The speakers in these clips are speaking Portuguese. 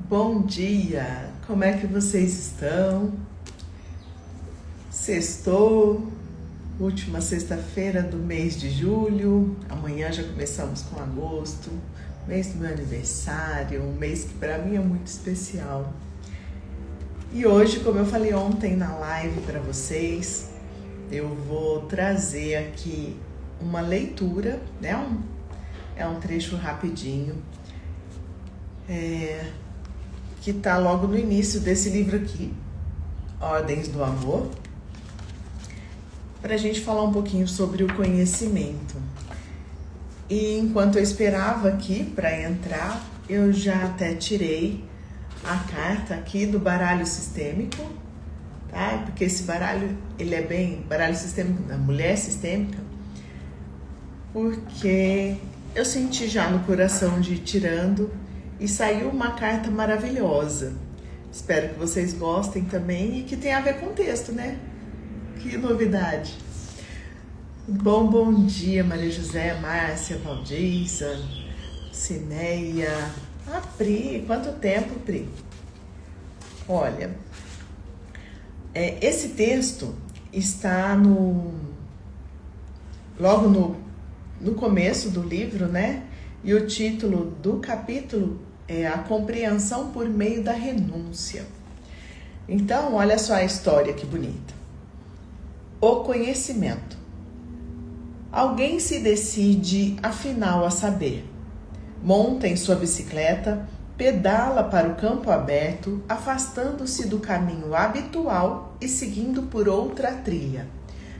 Bom dia! Como é que vocês estão? Sextou, última sexta-feira do mês de julho. Amanhã já começamos com agosto, mês do meu aniversário, um mês que para mim é muito especial. E hoje, como eu falei ontem na live para vocês, eu vou trazer aqui uma leitura, né? É um trecho rapidinho, que está logo no início desse livro aqui, Ordens do Amor, para a gente falar um pouquinho sobre o conhecimento. E enquanto eu esperava aqui para entrar, eu já até tirei a carta aqui do baralho sistêmico, tá? Porque esse baralho, ele é bem baralho sistêmico da mulher sistêmica, porque eu senti já no coração de ir tirando e saiu uma carta maravilhosa. Espero que vocês gostem também e que tenha a ver com o texto, né? Que novidade! Bom dia, Maria José, Márcia, Valdisa, Cineia, Pri, quanto tempo, Pri? Olha, esse texto está logo no começo do livro, né? E o título do capítulo é A Compreensão por Meio da Renúncia. Então, olha só a história que bonita. O conhecimento. Alguém se decide, afinal, a saber. Monta em sua bicicleta, pedala para o campo aberto, afastando-se do caminho habitual e seguindo por outra trilha.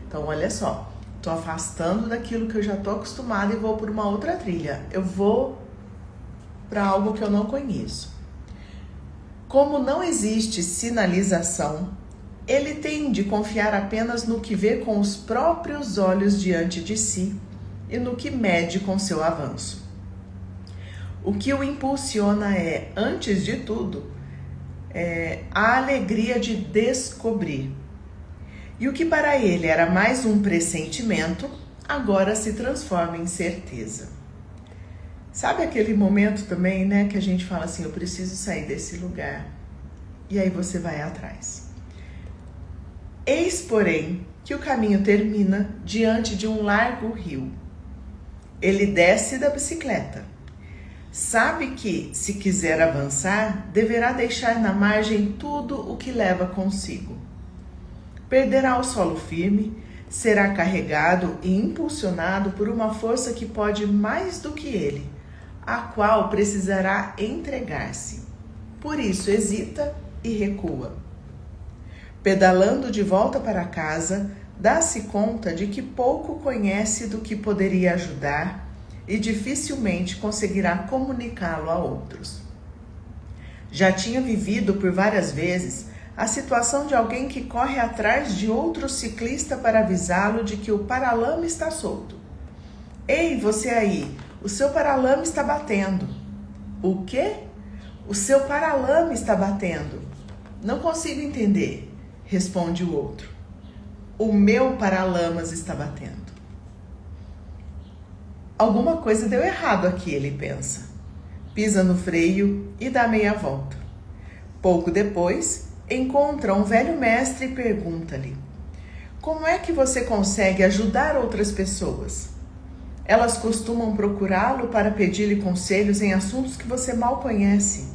Então, olha só. Estou afastando daquilo que eu já estou acostumada e vou por uma outra trilha. Eu vou para algo que eu não conheço. Como não existe sinalização, ele tem de confiar apenas no que vê com os próprios olhos diante de si e no que mede com seu avanço. O que o impulsiona é, antes de tudo, a alegria de descobrir. E o que para ele era mais um pressentimento, agora se transforma em certeza. Sabe aquele momento também, né, que a gente fala assim, eu preciso sair desse lugar. E aí você vai atrás. Eis, porém, que o caminho termina diante de um largo rio. Ele desce da bicicleta. Sabe que, se quiser avançar, deverá deixar na margem tudo o que leva consigo. Perderá o solo firme, será carregado e impulsionado por uma força que pode mais do que ele, a qual precisará entregar-se. Por isso hesita e recua. Pedalando de volta para casa, dá-se conta de que pouco conhece do que poderia ajudar e dificilmente conseguirá comunicá-lo a outros. Já tinha vivido por várias vezes a situação de alguém que corre atrás de outro ciclista para avisá-lo de que o paralama está solto. Ei, você aí, o seu paralama está batendo. O quê? O seu paralama está batendo. Não consigo entender, responde o outro. O meu paralamas está batendo. Alguma coisa deu errado aqui, ele pensa. Pisa no freio e dá meia volta. Pouco depois, encontra um velho mestre e pergunta-lhe: como é que você consegue ajudar outras pessoas? Elas costumam procurá-lo para pedir-lhe conselhos em assuntos que você mal conhece.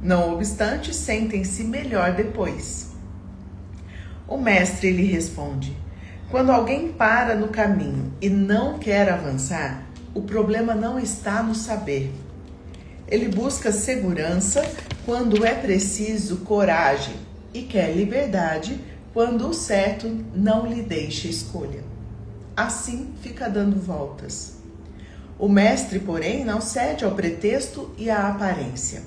Não obstante, sentem-se melhor depois. O mestre lhe responde: quando alguém para no caminho e não quer avançar, o problema não está no saber. Ele busca segurança quando é preciso coragem e quer liberdade quando o certo não lhe deixa escolha. Assim fica dando voltas. O mestre, porém, não cede ao pretexto e à aparência.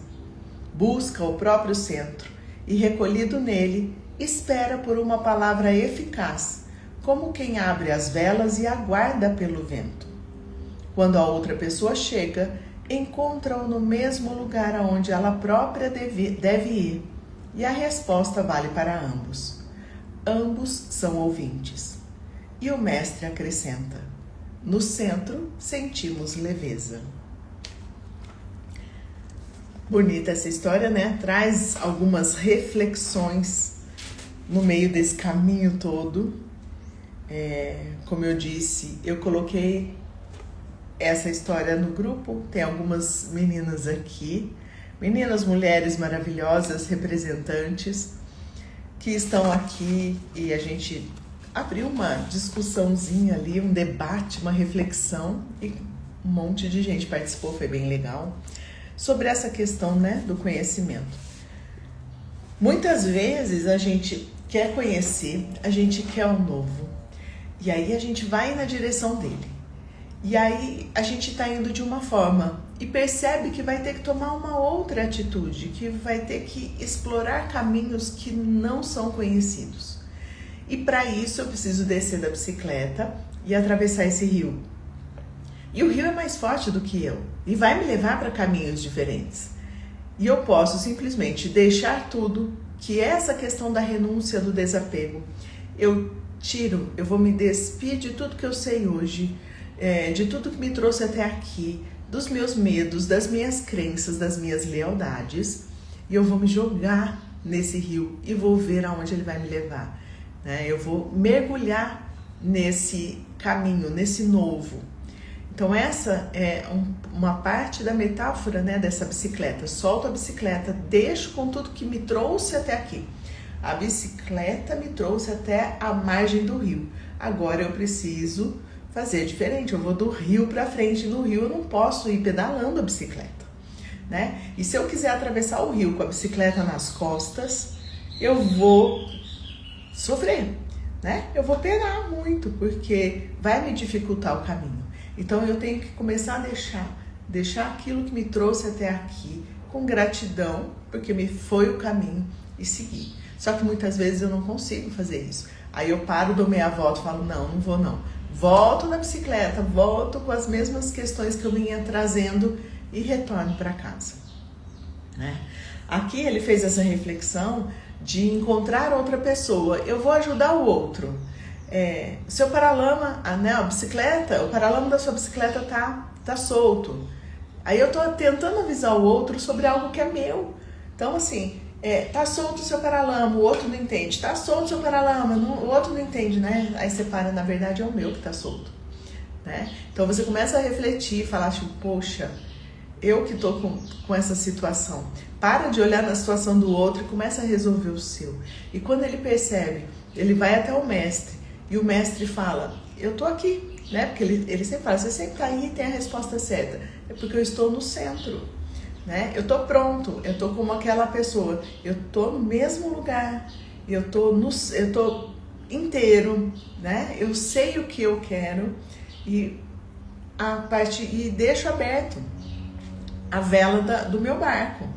Busca o próprio centro e, recolhido nele, espera por uma palavra eficaz, como quem abre as velas e aguarda pelo vento. Quando a outra pessoa chega, encontra-o no mesmo lugar aonde ela própria deve ir, e a resposta vale para ambos. Ambos são ouvintes. E o mestre acrescenta: no centro sentimos leveza. Bonita essa história, né? Traz algumas reflexões no meio desse caminho todo. Como eu disse, eu coloquei essa história no grupo, tem algumas meninas aqui, meninas, mulheres maravilhosas, representantes, que estão aqui e a gente abriu uma discussãozinha ali, um debate, uma reflexão e um monte de gente participou, foi bem legal, sobre essa questão, né, do conhecimento. Muitas vezes a gente quer conhecer, a gente quer o novo e aí a gente vai na direção dele. E aí a gente está indo de uma forma e percebe que vai ter que tomar uma outra atitude, que vai ter que explorar caminhos que não são conhecidos. E para isso eu preciso descer da bicicleta e atravessar esse rio. E o rio é mais forte do que eu e vai me levar para caminhos diferentes. E eu posso simplesmente deixar tudo, que é essa questão da renúncia, do desapego. Eu vou me despir de tudo que eu sei hoje, de tudo que me trouxe até aqui, dos meus medos, das minhas crenças, das minhas lealdades, e eu vou me jogar nesse rio e vou ver aonde ele vai me levar. Eu vou mergulhar nesse caminho, nesse novo. Então essa é uma parte da metáfora, né, dessa bicicleta. Solto a bicicleta, deixo com tudo que me trouxe até aqui. A bicicleta me trouxe até a margem do rio. Agora eu preciso fazer diferente, eu vou do rio para frente. No rio eu não posso ir pedalando a bicicleta, né? E se eu quiser atravessar o rio com a bicicleta nas costas, eu vou sofrer, né? Eu vou penar muito, porque vai me dificultar o caminho. Então eu tenho que começar a deixar aquilo que me trouxe até aqui com gratidão, porque me foi o caminho, e seguir. Só que muitas vezes eu não consigo fazer isso. Aí eu paro, dou meia volta e falo, não vou não. Volto na bicicleta, volto com as mesmas questões que eu vinha trazendo e retorno para casa, né? Aqui ele fez essa reflexão de encontrar outra pessoa. Eu vou ajudar o outro. Seu paralama, a bicicleta, o paralama da sua bicicleta tá solto. Aí eu tô tentando avisar o outro sobre algo que é meu. Então assim, tá solto o seu paralama, o outro não entende. Tá solto o seu paralama, o outro não entende, né? Aí você para, na verdade é o meu que tá solto, né? Então você começa a refletir, falar tipo, poxa, eu que tô com essa situação. Para de olhar na situação do outro e começa a resolver o seu. E quando ele percebe, ele vai até o mestre e o mestre fala, eu tô aqui, né? Porque ele sempre fala, você sempre tá aí e tem a resposta certa. É porque eu estou no centro, né? Eu tô pronto, eu tô como aquela pessoa, eu tô no mesmo lugar, eu tô inteiro, né? Eu sei o que eu quero e deixo aberto a vela do meu barco,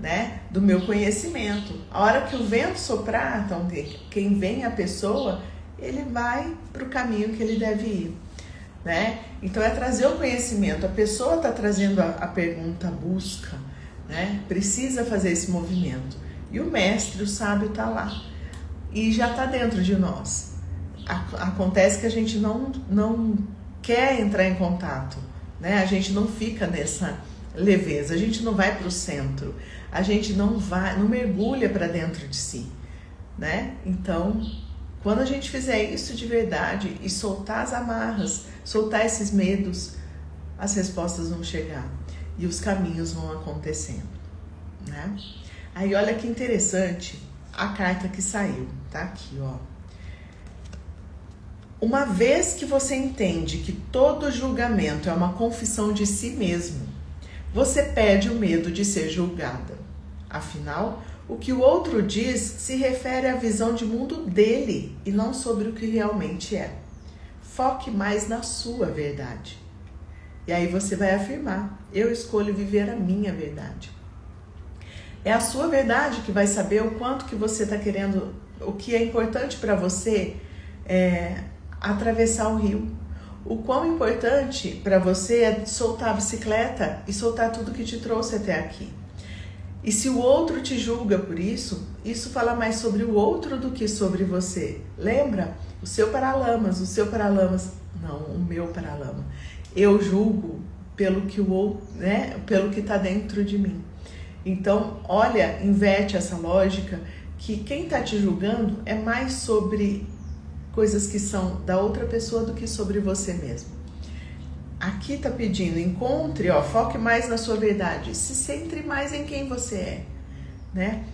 né? Do meu conhecimento. A hora que o vento soprar, então quem vem a pessoa, ele vai para o caminho que ele deve ir, né? Então é trazer o conhecimento. A pessoa está trazendo a pergunta, a busca, né? Precisa fazer esse movimento. E o mestre, o sábio, está lá e já está dentro de nós. Acontece que a gente não quer entrar em contato, né? A gente não fica nessa leveza, a gente não vai para o centro, a gente não mergulha para dentro de si, né? Então, quando a gente fizer isso de verdade e soltar as amarras, soltar esses medos, as respostas vão chegar e os caminhos vão acontecendo, né? Aí olha que interessante a carta que saiu, tá aqui, ó. Uma vez que você entende que todo julgamento é uma confissão de si mesmo, você perde o medo de ser julgada. Afinal, o que o outro diz se refere à visão de mundo dele e não sobre o que realmente é. Foque mais na sua verdade. E aí você vai afirmar, eu escolho viver a minha verdade. É a sua verdade que vai saber o quanto que você está querendo, o que é importante para você atravessar o rio. O quão importante para você é soltar a bicicleta e soltar tudo que te trouxe até aqui. E se o outro te julga por isso, isso fala mais sobre o outro do que sobre você. Lembra? O seu paralamas, não, o meu paralama. Eu julgo pelo que está dentro de mim. Então, olha, inverte essa lógica, que quem está te julgando é mais sobre coisas que são da outra pessoa do que sobre você mesmo. Aqui está pedindo, encontre, foque mais na sua verdade, se centre mais em quem você é, né?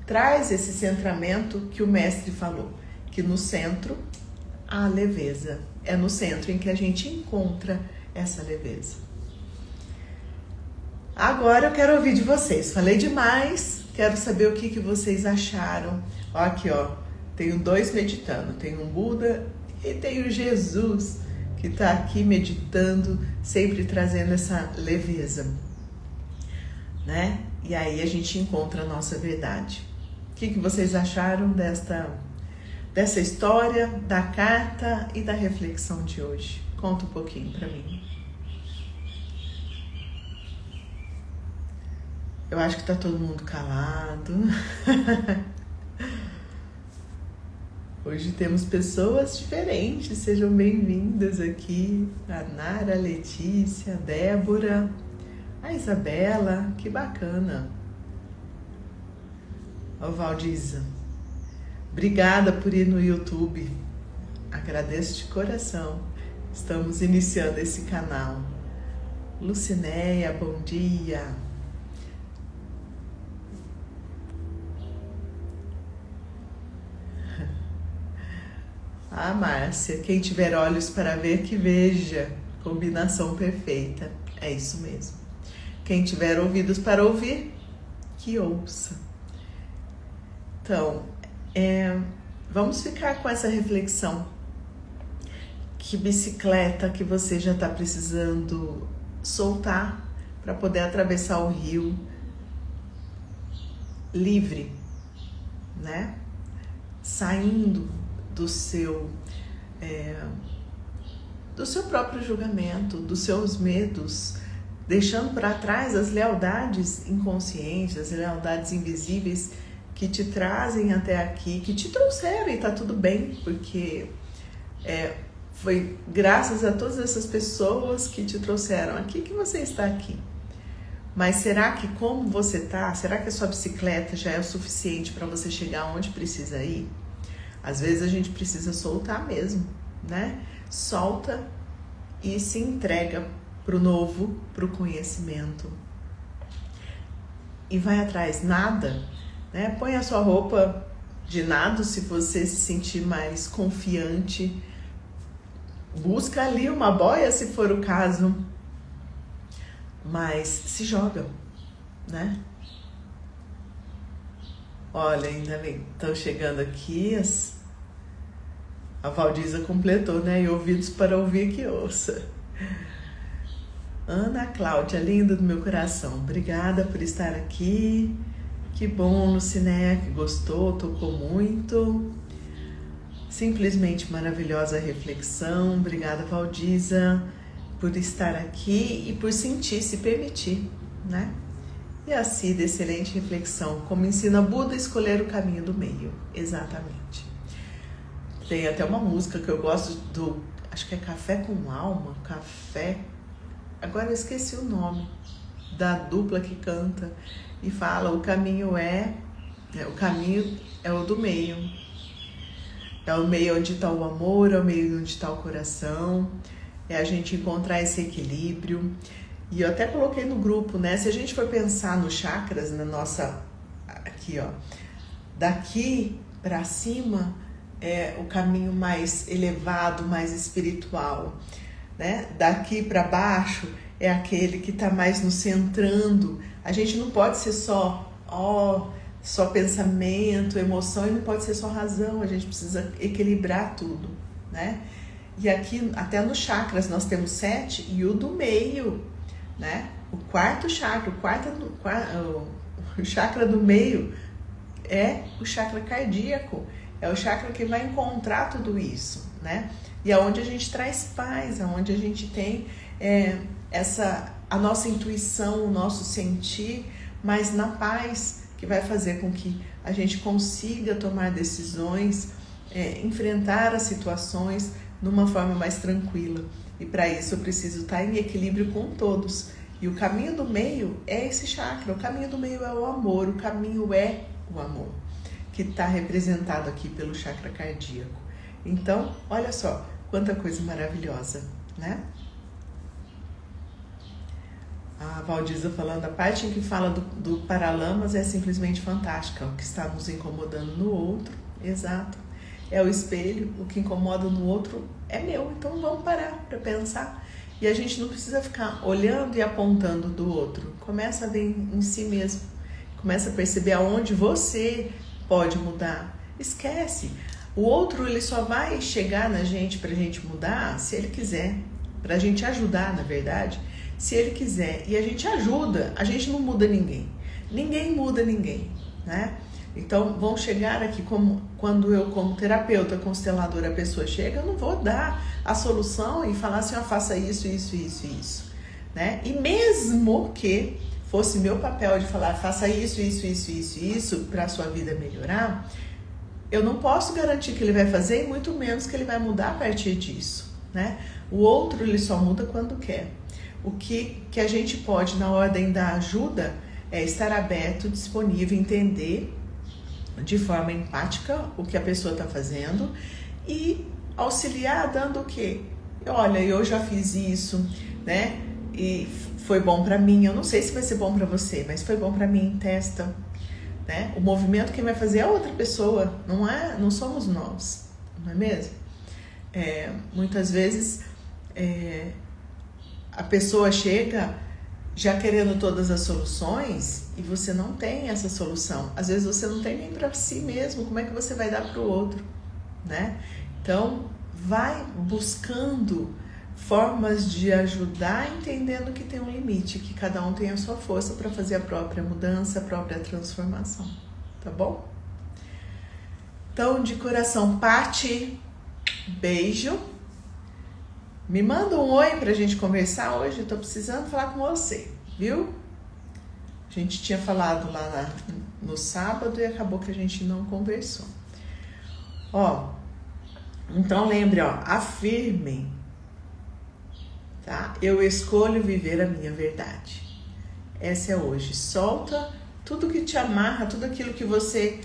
Traz esse centramento que o mestre falou, que no centro há leveza. É no centro em que a gente encontra essa leveza. Agora eu quero ouvir de vocês. Falei demais, quero saber o que vocês acharam. Aqui, tenho 2 meditando. Tem um Buda e tem o Jesus, que está aqui meditando, sempre trazendo essa leveza, né? E aí a gente encontra a nossa verdade. O que vocês acharam dessa história, da carta e da reflexão de hoje? Conta um pouquinho para mim. Eu acho que tá todo mundo calado. Hoje temos pessoas diferentes, sejam bem-vindas aqui. A Nara, a Letícia, a Débora, a Isabela, que bacana. A Valdiza, obrigada por ir no YouTube. Agradeço de coração. Estamos iniciando esse canal. Lucinéia, bom dia. Ah, Márcia, quem tiver olhos para ver, que veja. Combinação perfeita. É isso mesmo. Quem tiver ouvidos para ouvir, que ouça. Então, vamos ficar com essa reflexão. Que bicicleta que você já está precisando soltar para poder atravessar o rio livre, né? Saindo do seu próprio julgamento, dos seus medos, deixando para trás as lealdades inconscientes, as lealdades invisíveis que te trazem até aqui, que te trouxeram, e tá tudo bem, porque foi graças a todas essas pessoas que te trouxeram aqui que você está aqui. Mas será que como você tá, será que a sua bicicleta já é o suficiente para você chegar onde precisa ir? Às vezes a gente precisa soltar mesmo, né? Solta e se entrega pro novo, pro conhecimento. E vai atrás, nada, né? Põe a sua roupa de nado se você se sentir mais confiante. Busca ali uma boia se for o caso. Mas se joga, né? Olha, ainda bem, estão chegando aqui, a Valdiza completou, né? E ouvidos para ouvir que ouça. Ana Cláudia, linda do meu coração, obrigada por estar aqui. Que bom, Luciné, que gostou, tocou muito. Simplesmente maravilhosa reflexão. Obrigada, Valdiza, por estar aqui e por sentir, se permitir, né? E a Cida, excelente reflexão. Como ensina Buda a escolher o caminho do meio. Exatamente. Tem até uma música que eu gosto acho que é Café com Alma, agora eu esqueci o nome, da dupla que canta e fala, o caminho é o do meio. É o meio onde está o amor, é o meio onde está o coração, é a gente encontrar esse equilíbrio. E eu até coloquei no grupo, né? Se a gente for pensar nos chakras, aqui, daqui para cima é o caminho mais elevado, mais espiritual, né? Daqui para baixo é aquele que está mais nos centrando. A gente não pode ser só pensamento, emoção, e não pode ser só razão. A gente precisa equilibrar tudo, né? E aqui, até nos chakras, nós temos 7 e o do meio, né? O quarto chakra, o chakra do meio é o chakra cardíaco, é o chakra que vai encontrar tudo isso, né? E é onde a gente traz paz, é onde a gente tem a nossa intuição, o nosso sentir, mas na paz, que vai fazer com que a gente consiga tomar decisões, enfrentar as situações numa forma mais tranquila. E para isso eu preciso estar em equilíbrio com todos. E o caminho do meio é esse chakra, o caminho do meio é o amor, o caminho é o amor, que está representado aqui pelo chakra cardíaco. Então, olha só, quanta coisa maravilhosa, né? A Valdiza falando, a parte em que fala do Paralamas é simplesmente fantástica, o que está nos incomodando no outro, exato, é o espelho, o que incomoda no outro é meu, então vamos parar para pensar. E a gente não precisa ficar olhando e apontando do outro, começa a ver em si mesmo, começa a perceber aonde você pode mudar, esquece, o outro ele só vai chegar na gente pra gente mudar se ele quiser, pra gente ajudar na verdade, se ele quiser, e a gente ajuda, a gente não muda ninguém, ninguém muda ninguém, né? Então vão chegar aqui, quando eu como terapeuta consteladora, a pessoa chega, eu não vou dar a solução e falar assim, ó, faça isso, né? E mesmo que fosse meu papel de falar, faça isso para a sua vida melhorar, eu não posso garantir que ele vai fazer e muito menos que ele vai mudar a partir disso, né? O outro ele só muda quando quer. O que a gente pode na ordem da ajuda é estar aberto, disponível, entender de forma empática o que a pessoa está fazendo e auxiliar dando o quê? Olha, eu já fiz isso, né? E foi bom para mim. Eu não sei se vai ser bom para você, mas foi bom para mim. Testa, né? O movimento quem vai fazer é a outra pessoa, não somos nós, não é mesmo? Muitas vezes a pessoa chega já querendo todas as soluções e você não tem essa solução. Às vezes você não tem nem para si mesmo, como é que você vai dar para o outro, né? Então, vai buscando formas de ajudar, entendendo que tem um limite, que cada um tem a sua força para fazer a própria mudança, a própria transformação, tá bom? Então, de coração, Pati, beijo. Me manda um oi pra gente conversar hoje, eu tô precisando falar com você, viu? A gente tinha falado lá no sábado e acabou que a gente não conversou. Ó, então lembre, ó, afirmem, tá? Eu escolho viver a minha verdade. Essa é hoje. Solta tudo que te amarra, tudo aquilo que você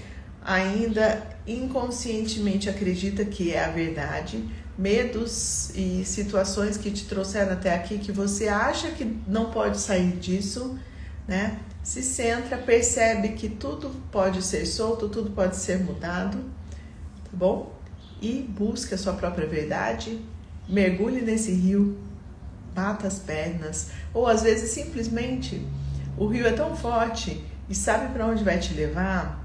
ainda inconscientemente acredita que é a verdade, medos e situações que te trouxeram até aqui, que você acha que não pode sair disso, né? Se centra, percebe que tudo pode ser solto, tudo pode ser mudado, tá bom? E busque a sua própria verdade, mergulhe nesse rio, bata as pernas, ou às vezes simplesmente o rio é tão forte e sabe para onde vai te levar,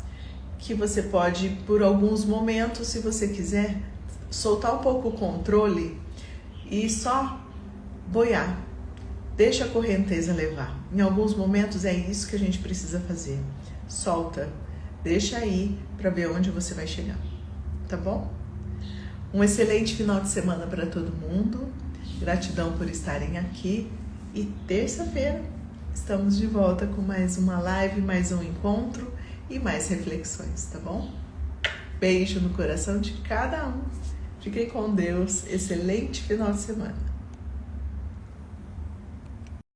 que você pode, por alguns momentos, se você quiser, soltar um pouco o controle e só boiar. Deixa a correnteza levar. Em alguns momentos é isso que a gente precisa fazer. Solta, deixa aí para ver onde você vai chegar. Tá bom? Um excelente final de semana para todo mundo. Gratidão por estarem aqui. E terça-feira estamos de volta com mais uma live, mais um encontro e mais reflexões, tá bom? Beijo no coração de cada um. Fiquem com Deus. Excelente final de semana.